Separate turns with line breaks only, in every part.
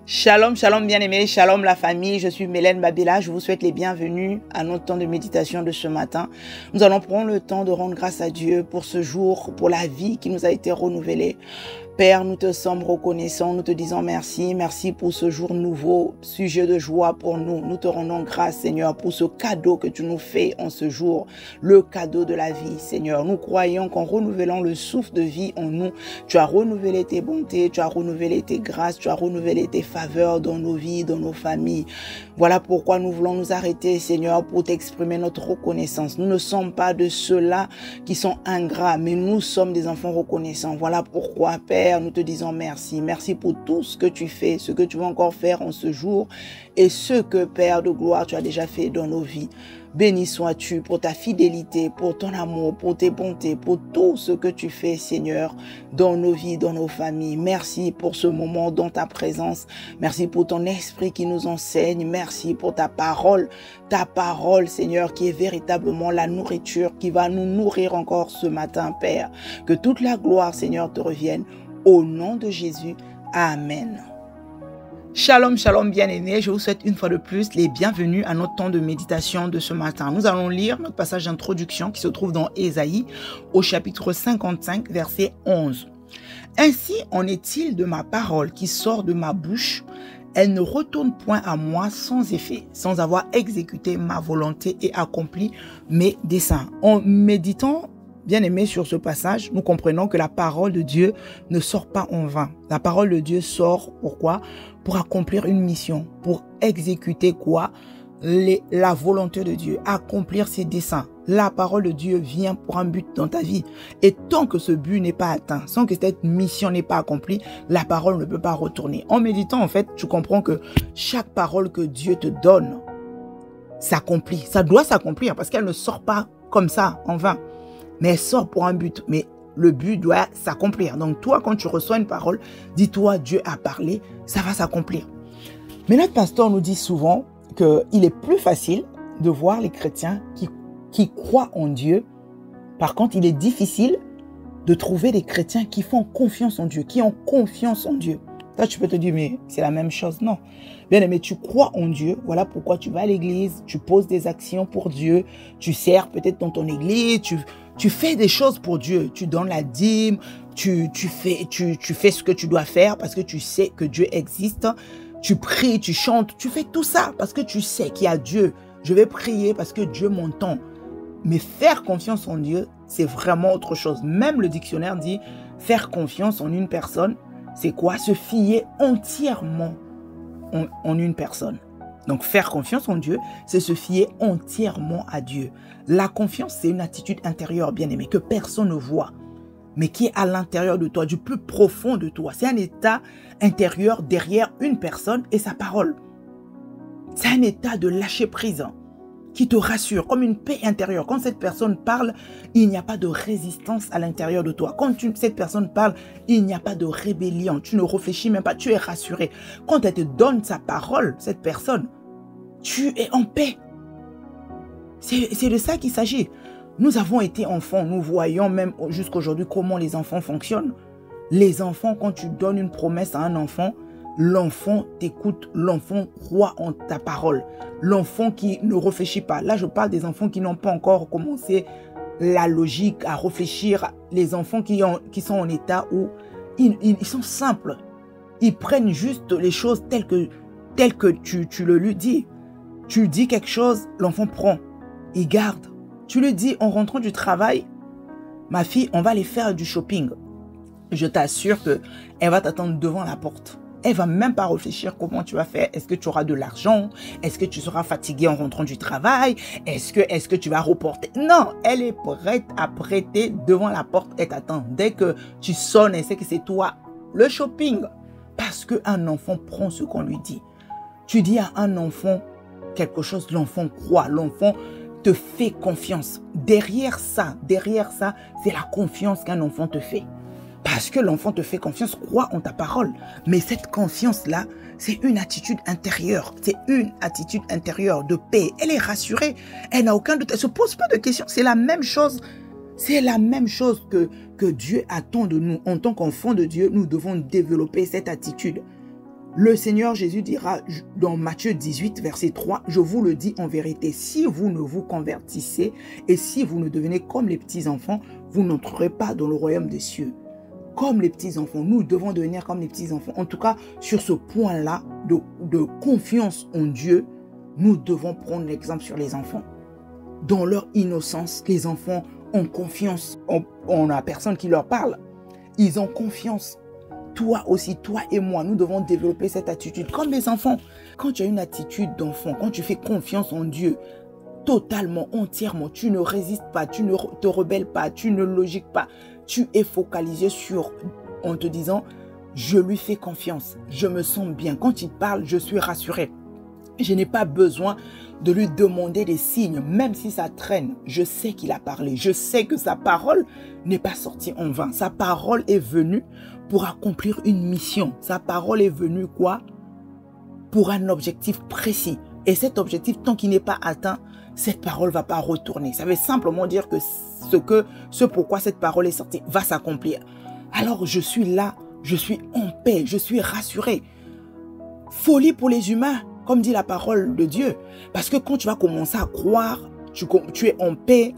Shalom, shalom bien-aimés, shalom la famille, je suis Mélène Babila, je vous souhaite les bienvenus à notre temps de méditation de ce matin. Nous allons prendre le temps de rendre grâce à Dieu pour ce jour, pour la vie qui nous a été renouvelée. Père, nous te sommes reconnaissants, nous te disons merci, merci pour ce jour nouveau, sujet de joie pour nous. Nous te rendons grâce, Seigneur, pour ce cadeau que tu nous fais en ce jour, le cadeau de la vie, Seigneur. Nous croyons qu'en renouvelant le souffle de vie en nous, tu as renouvelé tes bontés, tu as renouvelé tes grâces, tu as renouvelé tes faveurs dans nos vies, dans nos familles. Voilà pourquoi nous voulons nous arrêter, Seigneur, pour t'exprimer notre reconnaissance. Nous ne sommes pas de ceux-là qui sont ingrats, mais nous sommes des enfants reconnaissants. Voilà pourquoi, Père, nous te disons merci. Merci pour tout ce que tu fais, ce que tu vas encore faire en ce jour et ce que, Père de gloire, tu as déjà fait dans nos vies. Béni sois-tu pour ta fidélité, pour ton amour, pour tes bontés, pour tout ce que tu fais, Seigneur, dans nos vies, dans nos familles. Merci pour ce moment dans ta présence. Merci pour ton esprit qui nous enseigne. Merci pour ta parole, Seigneur, qui est véritablement la nourriture qui va nous nourrir encore ce matin, Père. Que toute la gloire, Seigneur, te revienne. Au nom de Jésus, Amen. Shalom, shalom bien-aimés, je vous souhaite une fois de plus les bienvenus à notre temps de méditation de ce matin. Nous allons lire notre passage d'introduction qui se trouve dans Ésaïe au chapitre 55, verset 11. « Ainsi en est-il de ma parole qui sort de ma bouche, elle ne retourne point à moi sans effet, sans avoir exécuté ma volonté et accompli mes desseins. » En méditant bien-aimés sur ce passage, nous comprenons que la parole de Dieu ne sort pas en vain. La parole de Dieu sort, pourquoi? Pour accomplir une mission, pour exécuter quoi? La volonté de Dieu, accomplir ses desseins. La parole de Dieu vient pour un but dans ta vie. Et tant que ce but n'est pas atteint, sans que cette mission n'est pas accomplie, la parole ne peut pas retourner. En méditant, en fait, tu comprends que chaque parole que Dieu te donne s'accomplit. Ça doit s'accomplir parce qu'elle ne sort pas comme ça, en vain. Mais elle sort pour un but. Mais le but doit s'accomplir. Donc toi, quand tu reçois une parole, dis-toi, Dieu a parlé, ça va s'accomplir. Mais notre pasteur nous dit souvent qu'il est plus facile de voir les chrétiens qui croient en Dieu. Par contre, il est difficile de trouver des chrétiens qui font confiance en Dieu, qui ont confiance en Dieu. Là, tu peux te dire, mais c'est la même chose. Non. Bien aimé, tu crois en Dieu. Voilà pourquoi tu vas à l'église, tu poses des actions pour Dieu, tu sers peut-être dans ton église, tu fais des choses pour Dieu. Tu donnes la dîme, tu fais ce que tu dois faire parce que tu sais que Dieu existe. Tu pries, tu chantes, tu fais tout ça parce que tu sais qu'il y a Dieu. Je vais prier parce que Dieu m'entend. Mais faire confiance en Dieu, c'est vraiment autre chose. Même le dictionnaire dit faire confiance en une personne, c'est quoi? Se fier entièrement en une personne. Donc, faire confiance en Dieu, c'est se fier entièrement à Dieu. La confiance, c'est une attitude intérieure, bien-aimée, que personne ne voit, mais qui est à l'intérieur de toi, du plus profond de toi. C'est un état intérieur derrière une personne et sa parole. C'est un état de lâcher prise qui te rassure, comme une paix intérieure. Quand cette personne parle, il n'y a pas de résistance à l'intérieur de toi. Quand cette personne parle, il n'y a pas de rébellion. Tu ne réfléchis même pas, tu es rassuré. Quand elle te donne sa parole, cette personne, tu es en paix. C'est de ça qu'il s'agit. Nous avons été enfants, nous voyons même jusqu'aujourd'hui comment les enfants fonctionnent. Les enfants, quand tu donnes une promesse à un enfant, l'enfant t'écoute, l'enfant croit en ta parole. L'enfant qui ne réfléchit pas. Là, je parle des enfants qui n'ont pas encore commencé la logique à réfléchir. Les enfants qui sont en état où ils sont simples. Ils prennent juste les choses telles que tu le lui dis. Tu dis quelque chose, l'enfant prend. Il garde. Tu lui dis en rentrant du travail, ma fille, on va aller faire du shopping. Je t'assure qu'elle va t'attendre devant la porte. Elle va même pas réfléchir comment tu vas faire. Est-ce que tu auras de l'argent? Est-ce que tu seras fatigué en rentrant du travail? Est-ce que tu vas reporter? Non, elle est prête à prêter devant la porte. Elle t'attend. Dès que tu sonnes, elle sait que c'est toi. Le shopping. Parce qu'un enfant prend ce qu'on lui dit. Tu dis à un enfant quelque chose, l'enfant croit. L'enfant te fait confiance. Derrière ça, c'est la confiance qu'un enfant te fait. Parce que l'enfant te fait confiance, croit en ta parole. Mais cette confiance-là, c'est une attitude intérieure. C'est une attitude intérieure de paix. Elle est rassurée. Elle n'a aucun doute. Elle ne se pose pas de questions. C'est la même chose. C'est la même chose que Dieu attend de nous. En tant qu'enfants de Dieu, nous devons développer cette attitude. Le Seigneur Jésus dira dans Matthieu 18, verset 3, « Je vous le dis en vérité, si vous ne vous convertissez et si vous ne devenez comme les petits-enfants, vous n'entrerez pas dans le royaume des cieux. » Comme les petits-enfants, nous devons devenir comme les petits-enfants. En tout cas, sur ce point-là de confiance en Dieu, nous devons prendre l'exemple sur les enfants. Dans leur innocence, les enfants ont confiance en la personne qui leur parle. Ils ont confiance. Toi aussi, toi et moi, nous devons développer cette attitude comme les enfants. Quand tu as une attitude d'enfant, quand tu fais confiance en Dieu, totalement, entièrement, tu ne résistes pas, tu ne te rebelles pas, tu ne logiques pas. Tu es focalisé sur, en te disant, je lui fais confiance, je me sens bien. Quand il parle, je suis rassuré. Je n'ai pas besoin de lui demander des signes, même si ça traîne. Je sais qu'il a parlé. Je sais que sa parole n'est pas sortie en vain. Sa parole est venue pour accomplir une mission. Sa parole est venue quoi? Pour un objectif précis. Et cet objectif, tant qu'il n'est pas atteint, cette parole ne va pas retourner. Ça veut simplement dire que ce pourquoi cette parole est sortie va s'accomplir. Alors je suis là, je suis en paix, je suis rassuré. Folie pour les humains, comme dit la parole de Dieu. Parce que quand tu vas commencer à croire, tu es en paix,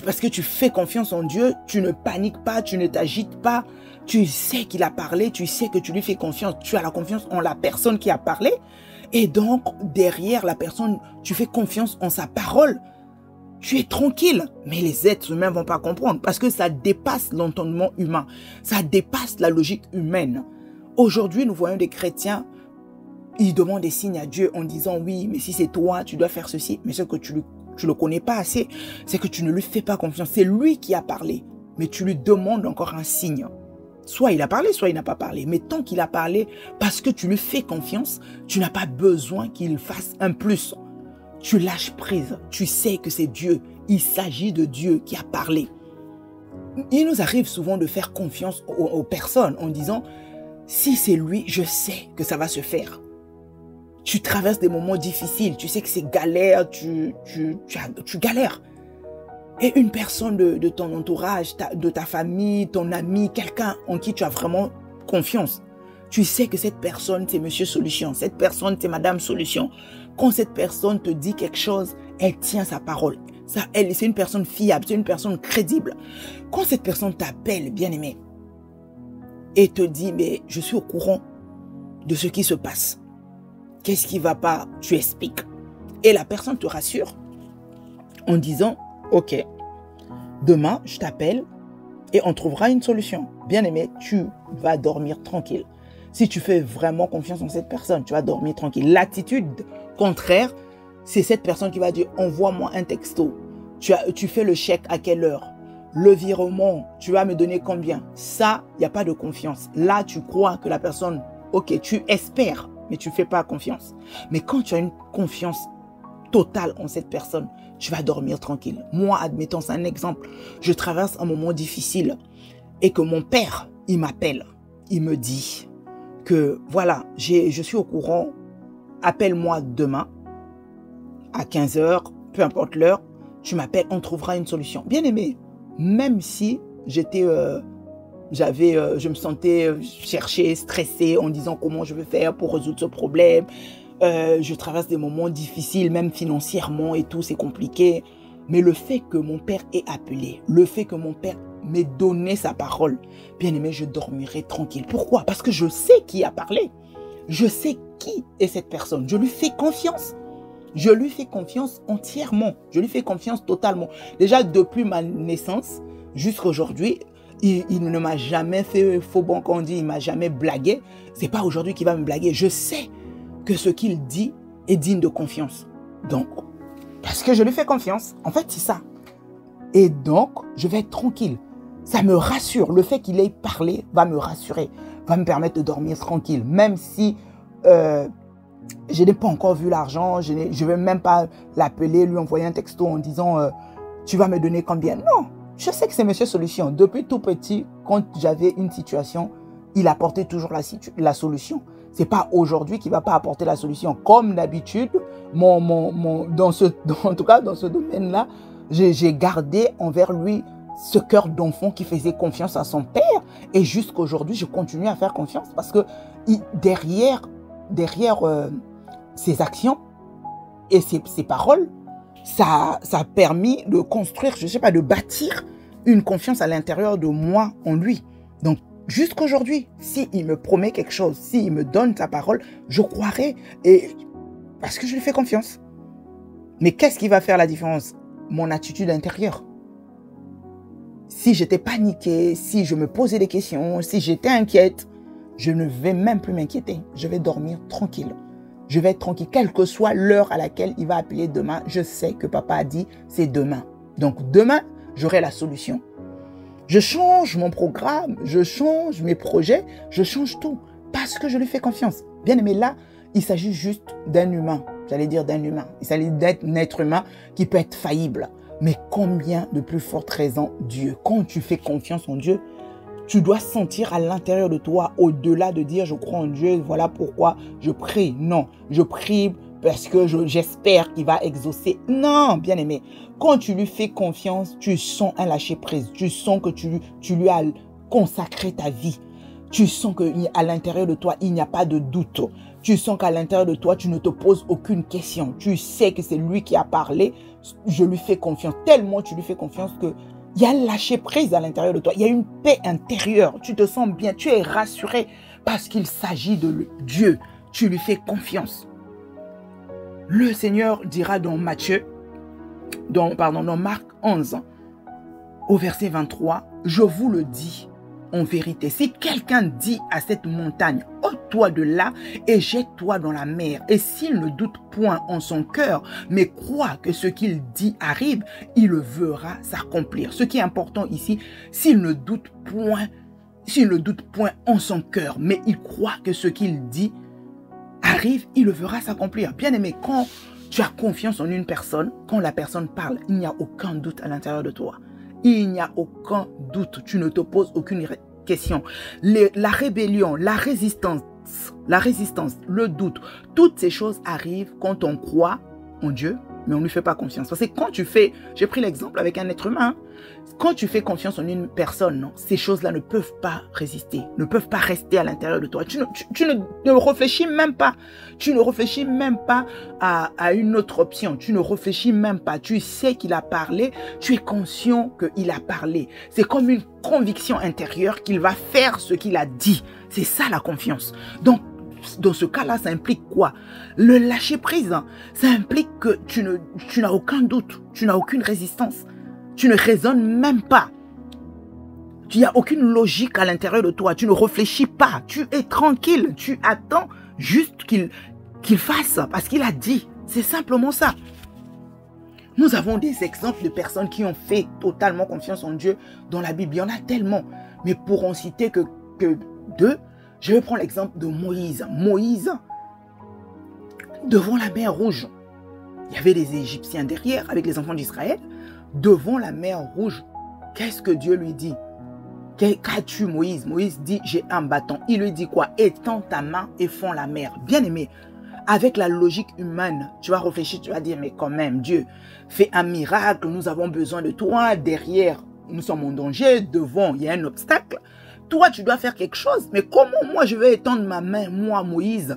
parce que tu fais confiance en Dieu, tu ne paniques pas, tu ne t'agites pas, tu sais qu'il a parlé, tu sais que tu lui fais confiance, tu as la confiance en la personne qui a parlé. Et donc, derrière la personne, tu fais confiance en sa parole. Tu es tranquille. Mais les êtres humains ne vont pas comprendre parce que ça dépasse l'entendement humain. Ça dépasse la logique humaine. Aujourd'hui, nous voyons des chrétiens, ils demandent des signes à Dieu en disant oui, mais si c'est toi, tu dois faire ceci. Mais ce que tu le connais pas assez, c'est que tu ne lui fais pas confiance. C'est lui qui a parlé, mais tu lui demandes encore un signe. Soit il a parlé, soit il n'a pas parlé. Mais tant qu'il a parlé, parce que tu lui fais confiance, tu n'as pas besoin qu'il fasse un plus. Tu lâches prise. Tu sais que c'est Dieu. Il s'agit de Dieu qui a parlé. Il nous arrive souvent de faire confiance aux personnes en disant, si c'est lui, je sais que ça va se faire. Tu traverses des moments difficiles. Tu sais que c'est galère. Tu galères. Et une personne de ton entourage, de ta famille, ton ami, quelqu'un en qui tu as vraiment confiance. Tu sais que cette personne, c'est Monsieur Solution. Cette personne, c'est Madame Solution. Quand cette personne te dit quelque chose, elle tient sa parole. C'est une personne fiable, c'est une personne crédible. Quand cette personne t'appelle, bien-aimé, et te dit, mais je suis au courant de ce qui se passe. Qu'est-ce qui ne va pas? Tu expliques. Et la personne te rassure en disant, ok, demain, je t'appelle et on trouvera une solution. Bien-aimé, tu vas dormir tranquille. Si tu fais vraiment confiance en cette personne, tu vas dormir tranquille. L'attitude contraire, c'est cette personne qui va dire, envoie-moi un texto. Tu fais le chèque à quelle heure? Le virement, tu vas me donner combien? Ça, il n'y a pas de confiance. Là, tu crois que la personne, ok, tu espères, mais tu ne fais pas confiance. Mais quand tu as une confiance totale en cette personne, tu vas dormir tranquille. Moi, admettons, c'est un exemple. Je traverse un moment difficile et que mon père, il m'appelle. Il me dit que voilà, je suis au courant. Appelle-moi demain à 15 h, peu importe l'heure. Tu m'appelles, on trouvera une solution. Bien aimé, même si je me sentais chercher, stressée en disant comment je vais faire pour résoudre ce problème. Je traverse des moments difficiles, même financièrement et tout, c'est compliqué. Mais le fait que mon père ait appelé, le fait que mon père m'ait donné sa parole, bien aimé, je dormirai tranquille. Pourquoi? Parce que je sais qui a parlé. Je sais qui est cette personne. Je lui fais confiance. Je lui fais confiance entièrement. Je lui fais confiance totalement. Déjà, depuis ma naissance jusqu'à aujourd'hui, il ne m'a jamais fait faux bon qu'on dit, il ne m'a jamais blagué. Ce n'est pas aujourd'hui qu'il va me blaguer. Je sais que ce qu'il dit est digne de confiance. Donc, parce que je lui fais confiance. En fait, c'est ça. Et donc, je vais être tranquille. Ça me rassure. Le fait qu'il ait parlé va me rassurer, va me permettre de dormir tranquille. Même si je n'ai pas encore vu l'argent, je ne vais même pas l'appeler, lui envoyer un texto en disant tu vas me donner combien? Non, je sais que c'est Monsieur Solution. Depuis tout petit, quand j'avais une situation, il apportait toujours la solution. Ce n'est pas aujourd'hui qu'il ne va pas apporter la solution. Comme d'habitude, en tout cas dans ce domaine-là, j'ai gardé envers lui ce cœur d'enfant qui faisait confiance à son père. Et jusqu'à aujourd'hui, je continue à faire confiance parce que derrière derrière ses actions et ses paroles, ça a permis de construire, je ne sais pas, de bâtir une confiance à l'intérieur de moi en lui. Donc, jusqu'aujourd'hui, s'il me promet quelque chose, s'il me donne sa parole, je croirai, et parce que je lui fais confiance. Mais qu'est-ce qui va faire la différence? Mon attitude intérieure. Si j'étais paniquée, si je me posais des questions, si j'étais inquiète, je ne vais même plus m'inquiéter. Je vais dormir tranquille. Je vais être tranquille, quelle que soit l'heure à laquelle il va appeler demain. Je sais que papa a dit, c'est demain. Donc demain, j'aurai la solution. Je change mon programme, je change mes projets, je change tout parce que je lui fais confiance. Bien aimé, là, il s'agit juste d'un humain. J'allais dire d'un humain. Il s'agit d'être un être humain qui peut être faillible. Mais combien de plus fortes raisons Dieu? Quand tu fais confiance en Dieu, tu dois sentir à l'intérieur de toi, au-delà de dire je crois en Dieu, voilà pourquoi je prie. Non, je prie parce que j'espère qu'il va exaucer. Non, bien aimé, quand tu lui fais confiance, tu sens un lâcher-prise. Tu sens que tu lui as consacré ta vie. Tu sens qu'à l'intérieur de toi, il n'y a pas de doute. Tu sens qu'à l'intérieur de toi, tu ne te poses aucune question. Tu sais que c'est lui qui a parlé. Je lui fais confiance. Tellement tu lui fais confiance que il y a un lâcher-prise à l'intérieur de toi. Il y a une paix intérieure. Tu te sens bien. Tu es rassuré parce qu'il s'agit de Dieu. Tu lui fais confiance. Le Seigneur dira dans Marc 11, au verset 23, « Je vous le dis en vérité, si quelqu'un dit à cette montagne, ôte-toi de là et jette-toi dans la mer, et s'il ne doute point en son cœur, mais croit que ce qu'il dit arrive, il le verra s'accomplir. » Ce qui est important ici, s'il ne doute point en son cœur, mais il croit que ce qu'il dit arrive, il le verra s'accomplir. Bien aimé, quand tu as confiance en une personne, quand la personne parle, il n'y a aucun doute à l'intérieur de toi. Il n'y a aucun doute. Tu ne te poses aucune question. La rébellion, la résistance, le doute, toutes ces choses arrivent quand on croit en Dieu, mais on ne lui fait pas confiance. Parce que quand tu fais, j'ai pris l'exemple avec un être humain, quand tu fais confiance en une personne, non, ces choses-là ne peuvent pas résister, ne peuvent pas rester à l'intérieur de toi. Tu ne réfléchis même pas. Tu ne réfléchis même pas à une autre option. Tu ne réfléchis même pas. Tu sais qu'il a parlé. Tu es conscient qu'il a parlé. C'est comme une conviction intérieure qu'il va faire ce qu'il a dit. C'est ça la confiance. Donc, dans ce cas-là, ça implique quoi? Le lâcher-prise, ça implique que tu n'as aucun doute. Tu n'as aucune résistance. Tu ne raisonnes même pas. Il n'y a aucune logique à l'intérieur de toi. Tu ne réfléchis pas. Tu es tranquille. Tu attends juste qu'il fasse parce qu'il a dit. C'est simplement ça. Nous avons des exemples de personnes qui ont fait totalement confiance en Dieu dans la Bible. Il y en a tellement. Mais pour en citer que deux, je vais prendre l'exemple de Moïse. Moïse, devant la mer Rouge, il y avait des Égyptiens derrière avec les enfants d'Israël. Devant la mer Rouge, qu'est-ce que Dieu lui dit? Qu'as-tu, Moïse? Moïse dit, j'ai un bâton. Il lui dit quoi? Étends ta main et fends la mer. Bien aimé, avec la logique humaine, tu vas réfléchir, tu vas dire, mais quand même, Dieu, fais un miracle, nous avons besoin de toi. Derrière, nous sommes en danger. Devant, il y a un obstacle. Toi, tu dois faire quelque chose. Mais comment moi, je vais étendre ma main, moi, Moïse?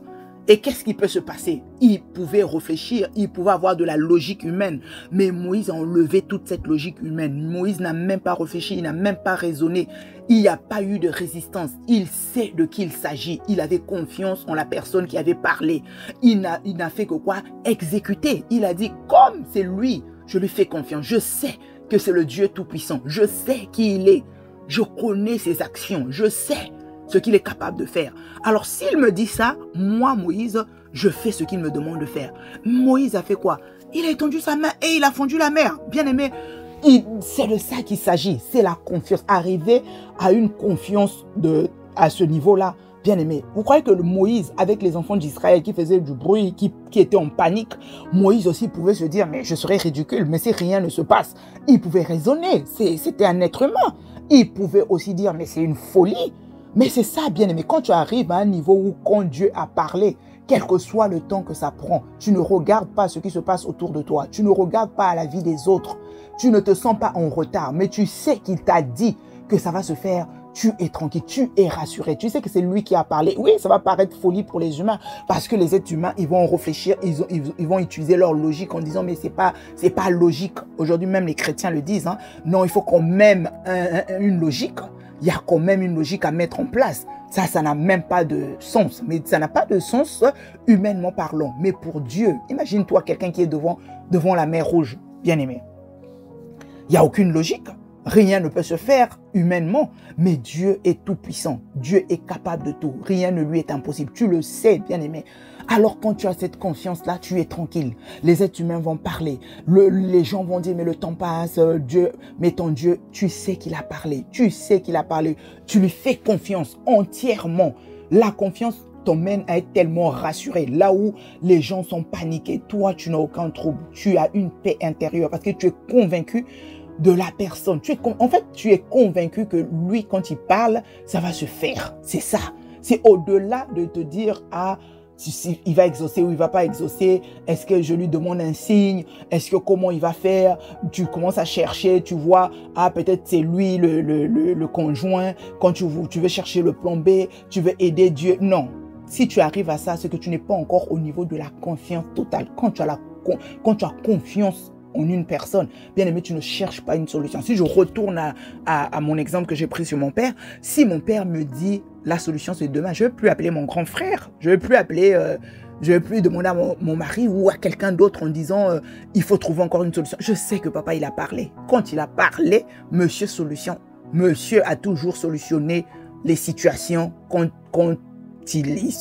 Et qu'est-ce qui peut se passer? Il pouvait réfléchir, il pouvait avoir de la logique humaine. Mais Moïse a enlevé toute cette logique humaine. Moïse n'a même pas réfléchi, il n'a même pas raisonné. Il n'y a pas eu de résistance. Il sait de qui il s'agit. Il avait confiance en la personne qui avait parlé. Il n'a fait que quoi? Exécuter. Il a dit, comme c'est lui, je lui fais confiance. Je sais que c'est le Dieu Tout-Puissant. Je sais qui il est. Je connais ses actions. Je sais ce qu'il est capable de faire. Alors, s'il me dit ça, moi, Moïse, je fais ce qu'il me demande de faire. Moïse a fait quoi? Il a étendu sa main et il a fondu la mer. Bien aimé, c'est de ça qu'il s'agit. C'est la confiance. Arriver à une confiance à ce niveau-là. Bien aimé, vous croyez que Moïse, avec les enfants d'Israël qui faisaient du bruit, qui étaient en panique, Moïse aussi pouvait se dire, mais je serais ridicule, mais si rien ne se passe. Il pouvait raisonner. C'était un être humain. Il pouvait aussi dire, mais c'est une folie. Mais c'est ça, bien aimé, quand tu arrives à un niveau où quand Dieu a parlé, quel que soit le temps que ça prend, tu ne regardes pas ce qui se passe autour de toi. Tu ne regardes pas à la vie des autres. Tu ne te sens pas en retard, mais tu sais qu'il t'a dit que ça va se faire. tu es tranquille, tu es rassuré. Tu sais que c'est lui qui a parlé. Oui, ça va paraître folie pour les humains parce que les êtres humains, ils vont réfléchir, ils vont utiliser leur logique en disant mais c'est pas logique. Aujourd'hui même les chrétiens le disent. Hein. Non, il faut quand même une logique. Il y a quand même une logique à mettre en place. Ça n'a même pas de sens. Mais ça n'a pas de sens humainement parlant. Mais pour Dieu, imagine-toi quelqu'un qui est devant la mer Rouge, bien aimé. Il n'y a aucune logique. Rien ne peut se faire humainement, mais Dieu est tout puissant. Dieu est capable de tout. Rien ne lui est impossible. Tu le sais, bien aimé. Alors quand tu as cette confiance-là, tu es tranquille. Les êtres humains vont parler. Les gens vont dire, mais le temps passe, Dieu, mais ton Dieu, tu sais qu'il a parlé. Tu sais qu'il a parlé. Tu lui fais confiance entièrement. La confiance t'emmène à être tellement rassuré. Là où les gens sont paniqués, toi, tu n'as aucun trouble. Tu as une paix intérieure parce que tu es convaincu de la personne. En fait, tu es convaincu que lui, quand il parle, ça va se faire. C'est ça. C'est au-delà de te dire, ah, il va exaucer ou il va pas exaucer. Est-ce que je lui demande un signe? Est-ce que comment il va faire? Tu commences à chercher, tu vois, ah, peut-être c'est lui le conjoint. Quand tu veux chercher le plan B, tu veux aider Dieu. Non. Si tu arrives à ça, c'est que tu n'es pas encore au niveau de la confiance totale. Quand tu as confiance en une personne, bien aimé, tu ne cherches pas une solution. Si je retourne à mon exemple que j'ai pris sur mon père, si mon père me dit la solution c'est demain, je ne vais plus appeler mon grand frère, je ne vais plus appeler, je ne vais plus demander à mon mari ou à quelqu'un d'autre en disant il faut trouver encore une solution. Je sais que papa il a parlé. Quand il a parlé, monsieur solution, monsieur a toujours solutionné les situations quand il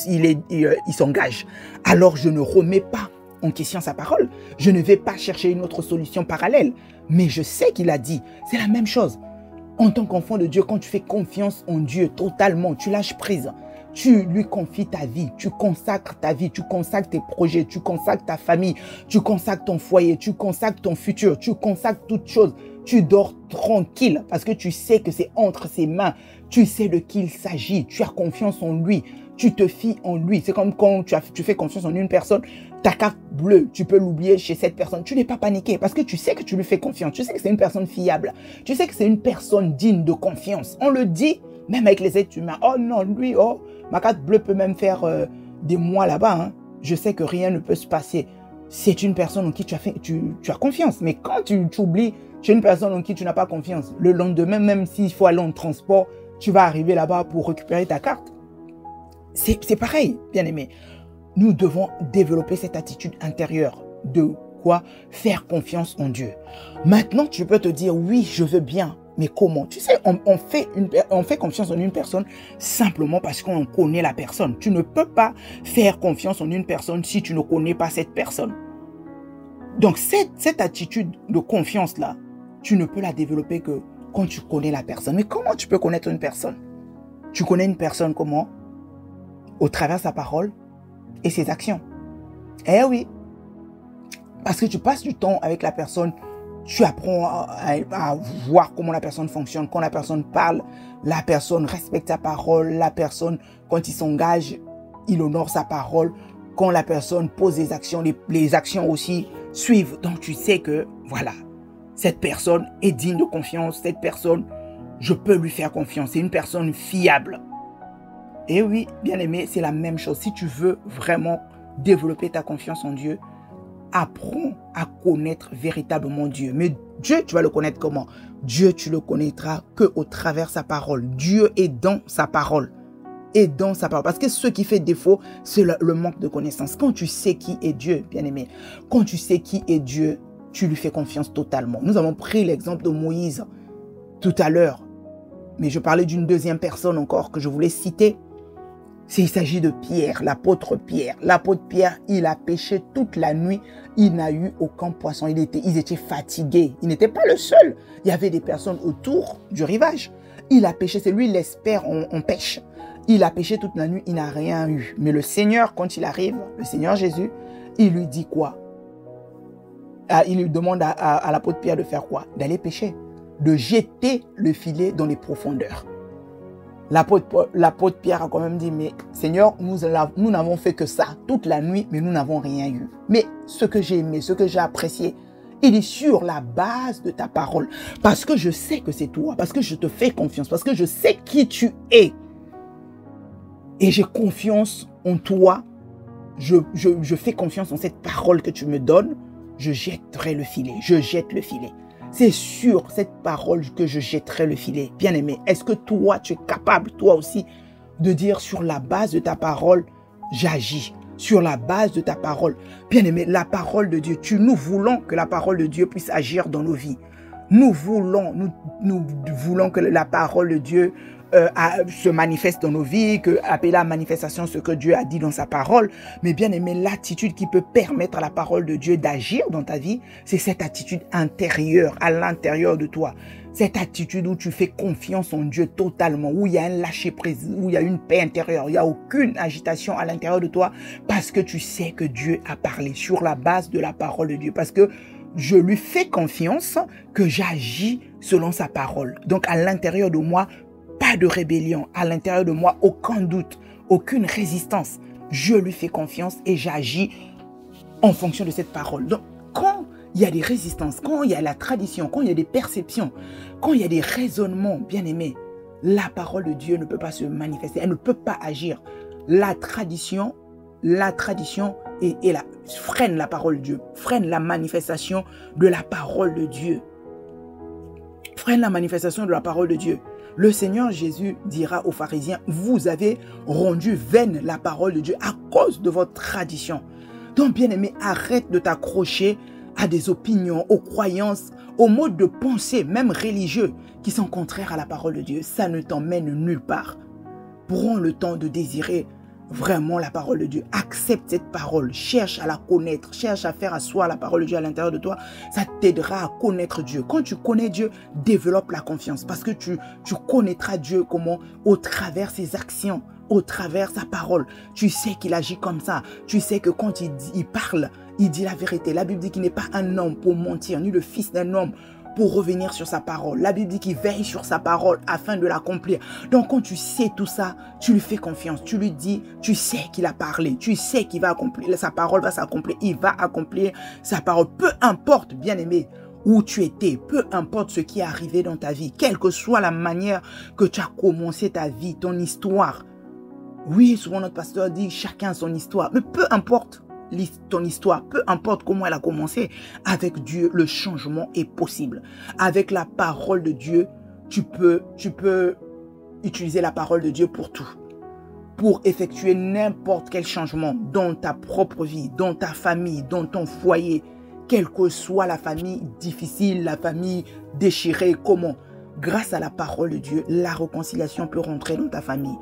s'engage. Alors je ne remets pas en question sa parole. Je ne vais pas chercher une autre solution parallèle. Mais je sais qu'il a dit. C'est la même chose. En tant qu'enfant de Dieu, quand tu fais confiance en Dieu totalement, tu lâches prise. Tu lui confies ta vie. Tu consacres ta vie. Tu consacres tes projets. Tu consacres ta famille. Tu consacres ton foyer. Tu consacres ton futur. Tu consacres toutes choses. Tu dors tranquille parce que tu sais que c'est entre ses mains. Tu sais de qui il s'agit. Tu as confiance en lui. Tu te fies en lui. C'est comme quand tu fais confiance en une personne, ta carte bleue, tu peux l'oublier chez cette personne. Tu n'es pas paniqué parce que tu sais que tu lui fais confiance. Tu sais que c'est une personne fiable. Tu sais que c'est une personne digne de confiance. On le dit, même avec les êtres humains. Oh non, lui, oh, ma carte bleue peut même faire des mois là-bas. Hein. Je sais que rien ne peut se passer. C'est une personne en qui tu as confiance. Mais quand tu oublies chez une personne en qui tu n'as pas confiance, le lendemain, même s'il faut aller en transport, tu vas arriver là-bas pour récupérer ta carte. C'est pareil, bien aimé. Nous devons développer cette attitude intérieure de quoi? Faire confiance en Dieu. Maintenant, tu peux te dire, oui, je veux bien, mais comment? Tu sais, on fait confiance en une personne simplement parce qu'on connaît la personne. Tu ne peux pas faire confiance en une personne si tu ne connais pas cette personne. Donc, cette attitude de confiance-là, tu ne peux la développer que quand tu connais la personne. Mais comment tu peux connaître une personne? Tu connais une personne comment? Au travers de sa parole et ses actions. Eh oui. Parce que tu passes du temps avec la personne, tu apprends à voir comment la personne fonctionne. Quand la personne parle, la personne respecte sa parole. La personne, quand il s'engage, il honore sa parole. Quand la personne pose des actions, les actions aussi suivent. Donc tu sais que, voilà, cette personne est digne de confiance. Cette personne, je peux lui faire confiance. C'est une personne fiable. Et oui, bien aimé, c'est la même chose. Si tu veux vraiment développer ta confiance en Dieu, apprends à connaître véritablement Dieu. Mais Dieu, tu vas le connaître comment? Dieu, tu le connaîtras qu'au travers de sa parole. Dieu est dans sa parole. Et dans sa parole. Parce que ce qui fait défaut, c'est le manque de connaissance. Quand tu sais qui est Dieu, bien aimé, quand tu sais qui est Dieu, tu lui fais confiance totalement. Nous avons pris l'exemple de Moïse tout à l'heure. Mais je parlais d'une deuxième personne encore que je voulais citer. Il s'agit de Pierre, l'apôtre Pierre. L'apôtre Pierre, il a pêché toute la nuit. Il n'a eu aucun poisson. Ils étaient fatigués. Il n'était pas le seul. Il y avait des personnes autour du rivage. Il a pêché. C'est lui l'expert en pêche. Il a pêché toute la nuit. Il n'a rien eu. Mais le Seigneur, quand il arrive, le Seigneur Jésus, il lui dit quoi? Il lui demande à l'apôtre Pierre de faire quoi? D'aller pêcher. De jeter le filet dans les profondeurs. L'apôtre Pierre a quand même dit, mais Seigneur, nous n'avons fait que ça toute la nuit, mais nous n'avons rien eu. Mais ce que j'ai aimé, ce que j'ai apprécié, Il dit sur la base de ta parole. Parce que je sais que c'est toi. Parce que je te fais confiance. Parce que je sais qui tu es. Et j'ai confiance en toi. Je fais confiance en cette parole que tu me donnes. Je jetterai le filet. Je jette le filet. C'est sur cette parole que je jetterai le filet. Bien-aimé, est-ce que toi, tu es capable, toi aussi, de dire sur la base de ta parole, j'agis. Sur la base de ta parole. Bien-aimé, la parole de Dieu, nous voulons que la parole de Dieu puisse agir dans nos vies. Nous voulons que la parole de Dieu se manifeste dans nos vies, que appeler la manifestation ce que Dieu a dit dans sa parole. Mais bien aimé, l'attitude qui peut permettre à la parole de Dieu d'agir dans ta vie, c'est cette attitude intérieure, à l'intérieur de toi. Cette attitude où tu fais confiance en Dieu totalement, où il y a un lâcher-prise, où il y a une paix intérieure, il n'y a aucune agitation à l'intérieur de toi, parce que tu sais que Dieu a parlé sur la base de la parole de Dieu, parce que je lui fais confiance, que j'agis selon sa parole. Donc à l'intérieur de moi, pas de rébellion. À l'intérieur de moi, aucun doute, aucune résistance. Je lui fais confiance et j'agis en fonction de cette parole. Donc, quand il y a des résistances, quand il y a la tradition, quand il y a des perceptions, quand il y a des raisonnements, bien aimés, la parole de Dieu ne peut pas se manifester. Elle ne peut pas agir. La tradition freine la parole de Dieu, freine la manifestation de la parole de Dieu. Freine la manifestation de la parole de Dieu. Le Seigneur Jésus dira aux pharisiens, vous avez rendu vaine la parole de Dieu à cause de votre tradition. Donc bien aimé, arrête de t'accrocher à des opinions, aux croyances, aux modes de pensée, même religieux, qui sont contraires à la parole de Dieu. Ça ne t'emmène nulle part. Prends le temps de désirer vraiment la parole de Dieu. Accepte cette parole. Cherche à la connaître. Cherche à faire asseoir la parole de Dieu à l'intérieur de toi. Ça t'aidera à connaître Dieu. Quand tu connais Dieu, développe la confiance. Parce que tu connaîtras Dieu comment? Au travers ses actions, au travers sa parole. Tu sais qu'il agit comme ça. Tu sais que quand il parle, il dit la vérité. La Bible dit qu'il n'est pas un homme pour mentir, ni le fils d'un homme pour revenir sur sa parole. La Bible dit qu'il veille sur sa parole afin de l'accomplir. Donc quand tu sais tout ça, tu lui fais confiance. Tu lui dis, tu sais qu'il a parlé. Tu sais qu'il va accomplir. Sa parole va s'accomplir. Il va accomplir sa parole. Peu importe, bien aimé, où tu étais. Peu importe ce qui est arrivé dans ta vie. Quelle que soit la manière que tu as commencé ta vie, ton histoire. Oui, souvent notre pasteur dit, chacun a son histoire. Mais peu importe ton histoire, peu importe comment elle a commencé, avec Dieu, le changement est possible. Avec la parole de Dieu, tu peux utiliser la parole de Dieu pour tout. Pour effectuer n'importe quel changement dans ta propre vie, dans ta famille, dans ton foyer, quelle que soit la famille difficile, la famille déchirée, comment? Grâce à la parole de Dieu, la réconciliation peut rentrer dans ta famille.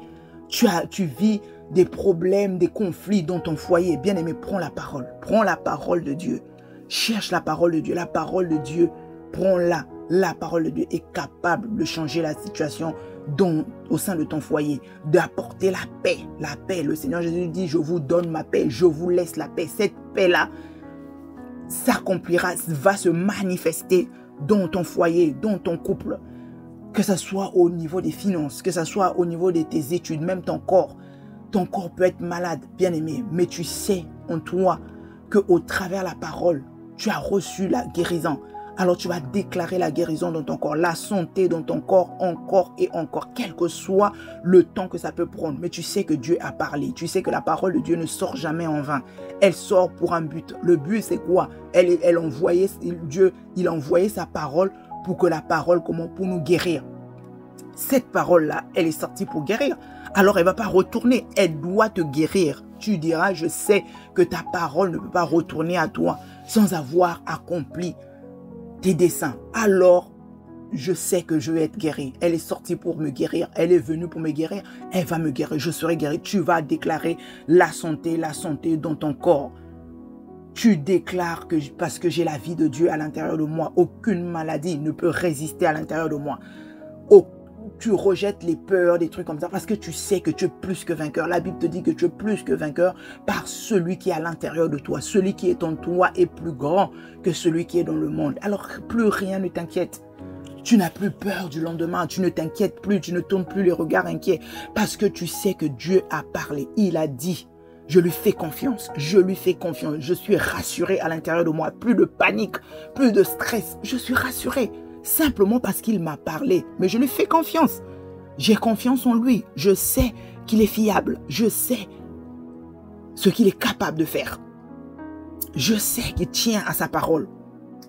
Tu vis des problèmes, des conflits dans ton foyer. Bien aimé, prends la parole. Prends la parole de Dieu. Cherche la parole de Dieu. La parole de Dieu, prends-la. La parole de Dieu est capable de changer la situation au sein de ton foyer, d'apporter la paix. La paix. Le Seigneur Jésus dit, je vous donne ma paix, je vous laisse la paix. Cette paix-là s'accomplira, va se manifester dans ton foyer, dans ton couple. Que ce soit au niveau des finances, que ce soit au niveau de tes études, même ton corps. Ton corps peut être malade, bien aimé, mais tu sais en toi qu'au travers de la parole, tu as reçu la guérison. Alors tu vas déclarer la guérison dans ton corps, la santé dans ton corps, encore et encore, quel que soit le temps que ça peut prendre. Mais tu sais que Dieu a parlé, tu sais que la parole de Dieu ne sort jamais en vain. Elle sort pour un but. Le but c'est quoi? Dieu, il a envoyé sa parole pour que la parole, pour nous guérir. Cette parole-là, elle est sortie pour guérir. Alors, elle ne va pas retourner. Elle doit te guérir. Tu diras, je sais que ta parole ne peut pas retourner à toi sans avoir accompli tes desseins. Alors, je sais que je vais être guéri. Elle est sortie pour me guérir. Elle est venue pour me guérir. Elle va me guérir. Je serai guéri. Tu vas déclarer la santé dans ton corps. Tu déclares que parce que j'ai la vie de Dieu à l'intérieur de moi, aucune maladie ne peut résister à l'intérieur de moi. Tu rejettes les peurs, des trucs comme ça, parce que tu sais que tu es plus que vainqueur. La Bible te dit que tu es plus que vainqueur par celui qui est à l'intérieur de toi. Celui qui est en toi est plus grand que celui qui est dans le monde. Alors plus rien ne t'inquiète. Tu n'as plus peur du lendemain. Tu ne t'inquiètes plus. Tu ne tournes plus les regards inquiets. Parce que tu sais que Dieu a parlé. Il a dit, Je lui fais confiance. Je lui fais confiance. Je suis rassuré à l'intérieur de moi. Plus de panique, plus de stress. Je suis rassuré. Simplement parce qu'il m'a parlé. Mais je lui fais confiance. J'ai confiance en lui. Je sais qu'il est fiable. Je sais ce qu'il est capable de faire. Je sais qu'il tient à sa parole.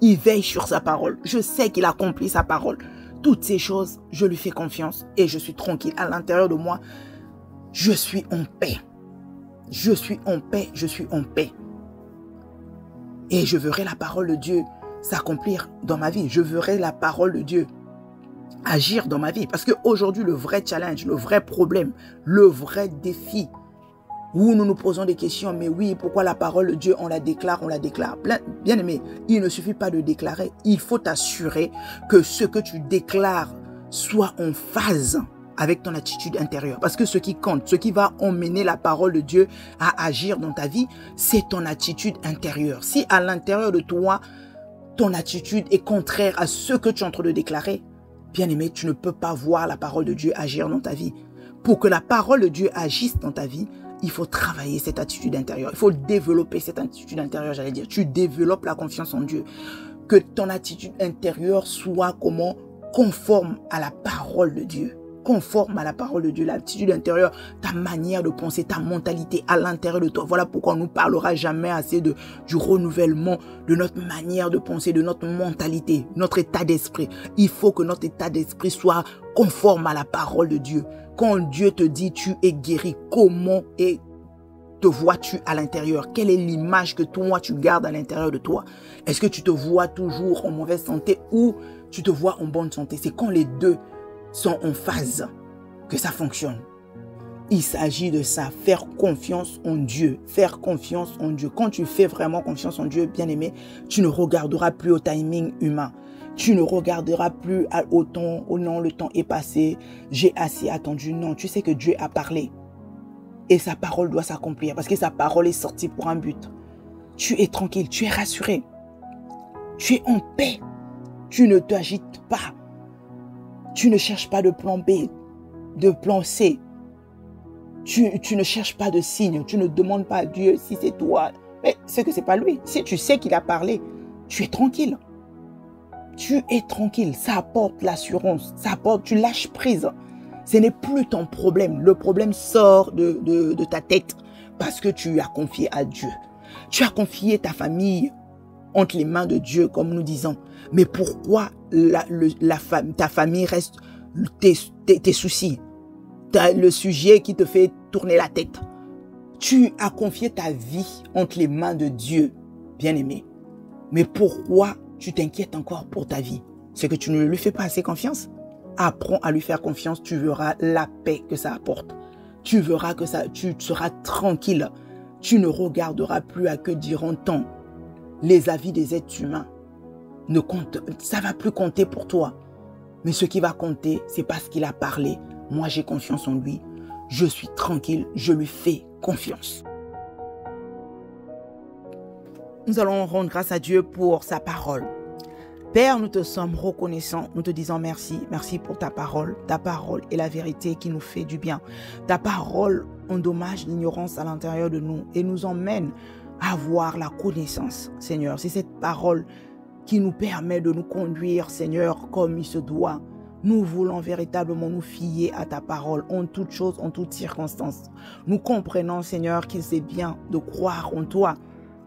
Il veille sur sa parole. Je sais qu'il accomplit sa parole. Toutes ces choses, je lui fais confiance et je suis tranquille. À l'intérieur de moi, je suis en paix. Je suis en paix, je suis en paix. Et je verrai la parole de Dieu s'accomplir dans ma vie. Je verrai la parole de Dieu agir dans ma vie. Parce qu'aujourd'hui, le vrai challenge, le vrai problème, le vrai défi, où nous nous posons des questions, mais oui, pourquoi la parole de Dieu, on la déclare. Bien aimé, il ne suffit pas de déclarer, il faut t'assurer que ce que tu déclares soit en phase avec ton attitude intérieure. Parce que ce qui compte, ce qui va emmener la parole de Dieu à agir dans ta vie, c'est ton attitude intérieure. Si à l'intérieur de toi, ton attitude est contraire à ce que tu es en train de déclarer, bien aimé, tu ne peux pas voir la parole de Dieu agir dans ta vie. Pour que la parole de Dieu agisse dans ta vie, il faut travailler cette attitude intérieure. Il faut développer cette attitude intérieure, j'allais dire. Tu développes la confiance en Dieu. Que ton attitude intérieure soit comment? Conforme à la parole de Dieu. Conforme à la parole de Dieu. L'attitude intérieure, ta manière de penser, ta mentalité à l'intérieur de toi. Voilà pourquoi on ne nous parlera jamais assez du renouvellement de notre manière de penser, de notre mentalité, notre état d'esprit. Il faut que notre état d'esprit soit conforme à la parole de Dieu. Quand Dieu te dit tu es guéri, comment te vois-tu à l'intérieur? Quelle est l'image que toi tu gardes à l'intérieur de toi? Est-ce que tu te vois toujours en mauvaise santé ou tu te vois en bonne santé? C'est quand les deux sont en phase que ça fonctionne. Il s'agit de ça, faire confiance en Dieu. Faire confiance en Dieu. Quand tu fais vraiment confiance en Dieu, bien aimé, tu ne regarderas plus au timing humain. Tu ne regarderas plus au temps, oh non, le temps est passé, j'ai assez attendu. Non, tu sais que Dieu a parlé. Et sa parole doit s'accomplir parce que sa parole est sortie pour un but. Tu es tranquille, tu es rassuré. Tu es en paix. Tu ne t'agites pas. Tu ne cherches pas de plan B, de plan C. Tu ne cherches pas de signe. Tu ne demandes pas à Dieu si c'est toi. Mais c'est que ce n'est pas lui. Si tu sais qu'il a parlé, tu es tranquille. Tu es tranquille. Ça apporte l'assurance. Ça apporte, tu lâches prise. Ce n'est plus ton problème. Le problème sort de ta tête parce que tu as confié à Dieu. Tu as confié ta famille entre les mains de Dieu, comme nous disons. Mais pourquoi ta famille reste tes soucis? Le sujet qui te fait tourner la tête. Tu as confié ta vie entre les mains de Dieu, bien-aimé. Mais pourquoi tu t'inquiètes encore pour ta vie? C'est que tu ne lui fais pas assez confiance. Apprends à lui faire confiance, tu verras la paix que ça apporte. Tu verras que tu seras tranquille. Tu ne regarderas plus à que diront-on. Les avis des êtres humains ne comptent, ça ne va plus compter pour toi. Mais ce qui va compter, c'est parce qu'il a parlé. Moi, j'ai confiance en lui. Je suis tranquille, je lui fais confiance. Nous allons rendre grâce à Dieu pour sa parole. Père, nous te sommes reconnaissants, nous te disons merci. Merci pour ta parole. Ta parole est la vérité qui nous fait du bien. Ta parole endommage l'ignorance à l'intérieur de nous et nous emmène à avoir la connaissance, Seigneur. C'est cette parole qui nous permet de nous conduire, Seigneur, comme il se doit. Nous voulons véritablement nous fier à ta parole en toutes choses, en toutes circonstances. Nous comprenons, Seigneur, qu'il c'est bien de croire en toi.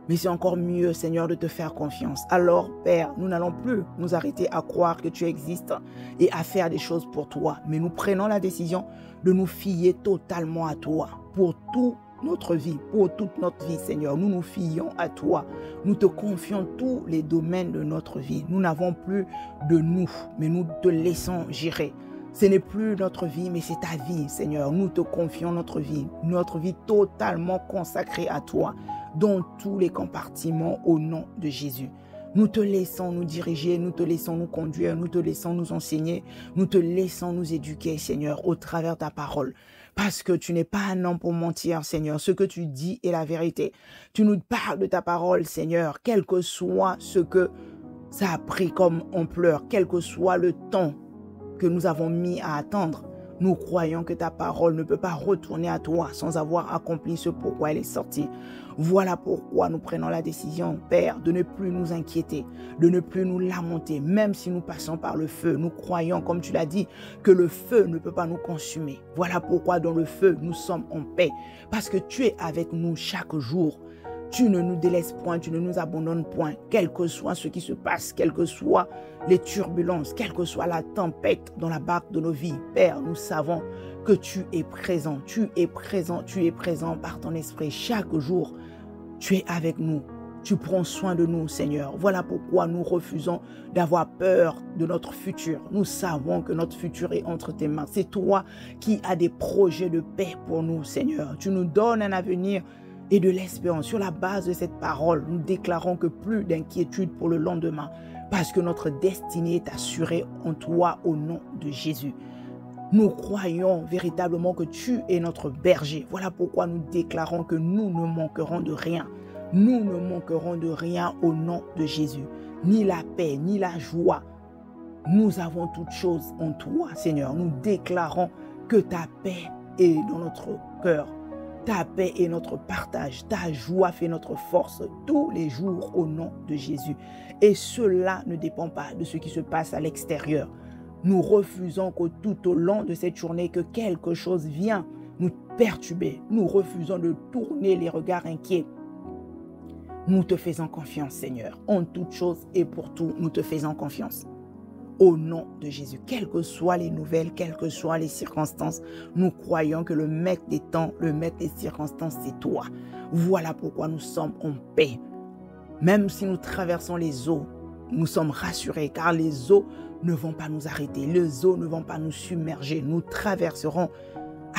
Mais c'est encore mieux, Seigneur, de te faire confiance. Alors, Père, nous n'allons plus nous arrêter à croire que tu existes et à faire des choses pour toi. Mais nous prenons la décision de nous fier totalement à toi pour toute notre vie, pour toute notre vie, Seigneur. Nous nous fions à toi. Nous te confions tous les domaines de notre vie. Nous n'avons plus de nous, mais nous te laissons gérer. Ce n'est plus notre vie, mais c'est ta vie, Seigneur. Nous te confions notre vie totalement consacrée à toi, dans tous les compartiments au nom de Jésus. Nous te laissons nous diriger, nous te laissons nous conduire, nous te laissons nous enseigner, nous te laissons nous éduquer, Seigneur, au travers de ta parole. Parce que tu n'es pas un homme pour mentir, Seigneur. Ce que tu dis est la vérité. Tu nous parles de ta parole, Seigneur, quel que soit ce que ça a pris comme ampleur, quel que soit le temps que nous avons mis à attendre. Nous croyons que ta parole ne peut pas retourner à toi sans avoir accompli ce pourquoi elle est sortie. Voilà pourquoi nous prenons la décision, Père, de ne plus nous inquiéter, de ne plus nous lamenter, même si nous passons par le feu. Nous croyons, comme tu l'as dit, que le feu ne peut pas nous consumer. Voilà pourquoi dans le feu, nous sommes en paix, parce que tu es avec nous chaque jour. Tu ne nous délaisses point, tu ne nous abandonnes point, quel que soit ce qui se passe, quelles que soient les turbulences, quelle que soit la tempête dans la barque de nos vies. Père, nous savons que tu es présent, tu es présent, tu es présent par ton esprit chaque jour. Tu es avec nous, tu prends soin de nous, Seigneur. Voilà pourquoi nous refusons d'avoir peur de notre futur. Nous savons que notre futur est entre tes mains. C'est toi qui as des projets de paix pour nous, Seigneur. Tu nous donnes un avenir et de l'espérance. Sur la base de cette parole, nous déclarons que plus d'inquiétude pour le lendemain, parce que notre destinée est assurée en toi au nom de Jésus. Nous croyons véritablement que tu es notre berger. Voilà pourquoi nous déclarons que nous ne manquerons de rien. Nous ne manquerons de rien au nom de Jésus. Ni la paix, ni la joie. Nous avons toutes choses en toi, Seigneur. Nous déclarons que ta paix est dans notre cœur. Ta paix est notre partage, ta joie fait notre force tous les jours au nom de Jésus. Et cela ne dépend pas de ce qui se passe à l'extérieur. Nous refusons que tout au long de cette journée, que quelque chose vienne nous perturber. Nous refusons de tourner les regards inquiets. Nous te faisons confiance, Seigneur. En toutes choses et pour tout, nous te faisons confiance. Au nom de Jésus, quelles que soient les nouvelles, quelles que soient les circonstances, nous croyons que le maître des temps, le maître des circonstances, c'est toi. Voilà pourquoi nous sommes en paix. Même si nous traversons les eaux, nous sommes rassurés car les eaux ne vont pas nous arrêter. Les eaux ne vont pas nous submerger. Nous traverserons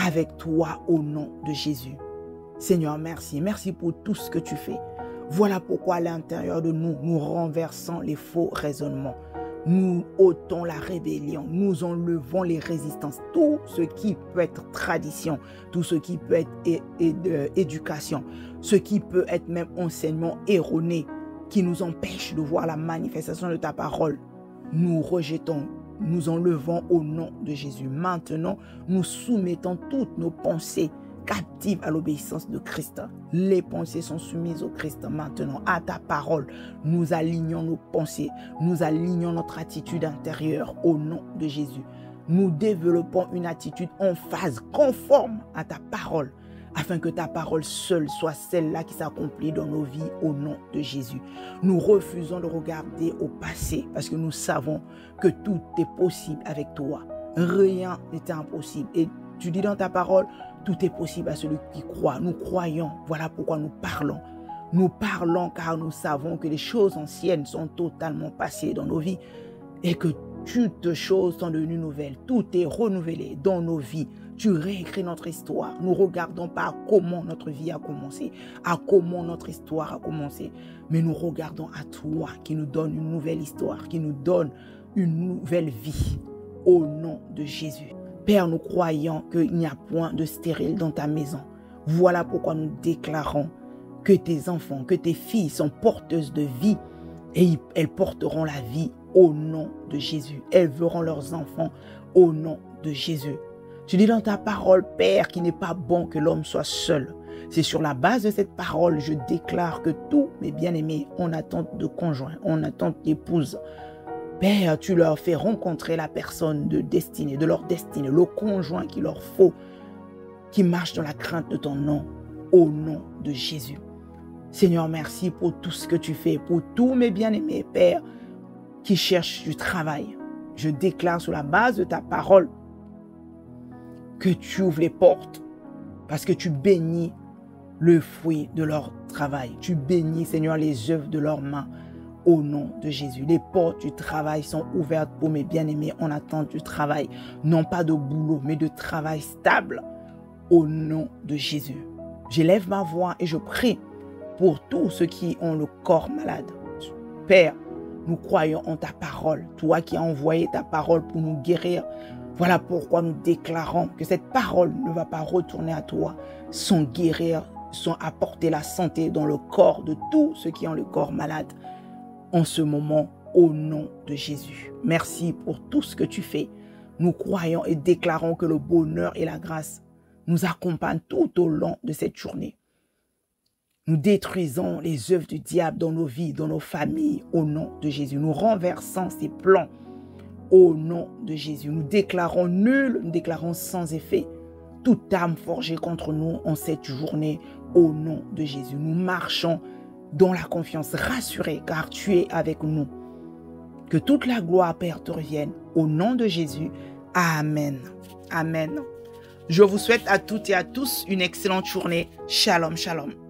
avec toi au nom de Jésus. Seigneur, merci. Merci pour tout ce que tu fais. Voilà pourquoi à l'intérieur de nous, nous renversons les faux raisonnements. Nous ôtons la rébellion, nous enlevons les résistances, tout ce qui peut être tradition, tout ce qui peut être éducation, ce qui peut être même enseignement erroné qui nous empêche de voir la manifestation de ta parole. Nous rejetons, nous enlevons au nom de Jésus. Maintenant, nous soumettons toutes nos pensées captives à l'obéissance de Christ. Les pensées sont soumises au Christ maintenant, à ta parole. Nous alignons nos pensées, nous alignons notre attitude intérieure au nom de Jésus. Nous développons une attitude en phase, conforme à ta parole, afin que ta parole seule soit celle-là qui s'accomplit dans nos vies au nom de Jésus. Nous refusons de regarder au passé parce que nous savons que tout est possible avec toi. Rien n'est impossible. Et tu dis dans ta parole, tout est possible à celui qui croit. Nous croyons, voilà pourquoi nous parlons. Nous parlons car nous savons que les choses anciennes sont totalement passées dans nos vies et que toutes choses sont devenues nouvelles. Tout est renouvelé dans nos vies. Tu réécris notre histoire. Nous ne regardons pas à comment notre vie a commencé, à comment notre histoire a commencé, mais nous regardons à toi qui nous donne une nouvelle histoire, qui nous donne une nouvelle vie au nom de Jésus. Père, nous croyons qu'il n'y a point de stérile dans ta maison. Voilà pourquoi nous déclarons que tes enfants, que tes filles sont porteuses de vie et elles porteront la vie au nom de Jésus. Elles verront leurs enfants au nom de Jésus. Tu dis dans ta parole, Père, qu'il n'est pas bon que l'homme soit seul. C'est sur la base de cette parole, je déclare que tous mes bien-aimés en attente de conjoint, en attente d'épouse, Père, tu leur fais rencontrer la personne de destinée, de leur destinée, le conjoint qu'il leur faut, qui marche dans la crainte de ton nom, au nom de Jésus. Seigneur, merci pour tout ce que tu fais, pour tous mes bien-aimés, Père, qui cherchent du travail. Je déclare sur la base de ta parole que tu ouvres les portes, parce que tu bénis le fruit de leur travail. Tu bénis, Seigneur, les œuvres de leurs mains. Au nom de Jésus, les portes du travail sont ouvertes pour mes bien-aimés en attente du travail. Non pas de boulot, mais de travail stable. Au nom de Jésus. J'élève ma voix et je prie pour tous ceux qui ont le corps malade. Père, nous croyons en ta parole. Toi qui as envoyé ta parole pour nous guérir. Voilà pourquoi nous déclarons que cette parole ne va pas retourner à toi sans guérir, sans apporter la santé dans le corps de tous ceux qui ont le corps malade. En ce moment, au nom de Jésus. Merci pour tout ce que tu fais. Nous croyons et déclarons que le bonheur et la grâce nous accompagnent tout au long de cette journée. Nous détruisons les œuvres du diable dans nos vies, dans nos familles, au nom de Jésus. Nous renversons ses plans au nom de Jésus. Nous déclarons nul, nous déclarons sans effet toute arme forgée contre nous en cette journée au nom de Jésus. Nous marchons dans la confiance, rassurés car tu es avec nous. Que toute la gloire, Père, te revienne au nom de Jésus. Amen. Amen. Je vous souhaite à toutes et à tous une excellente journée. Shalom, shalom.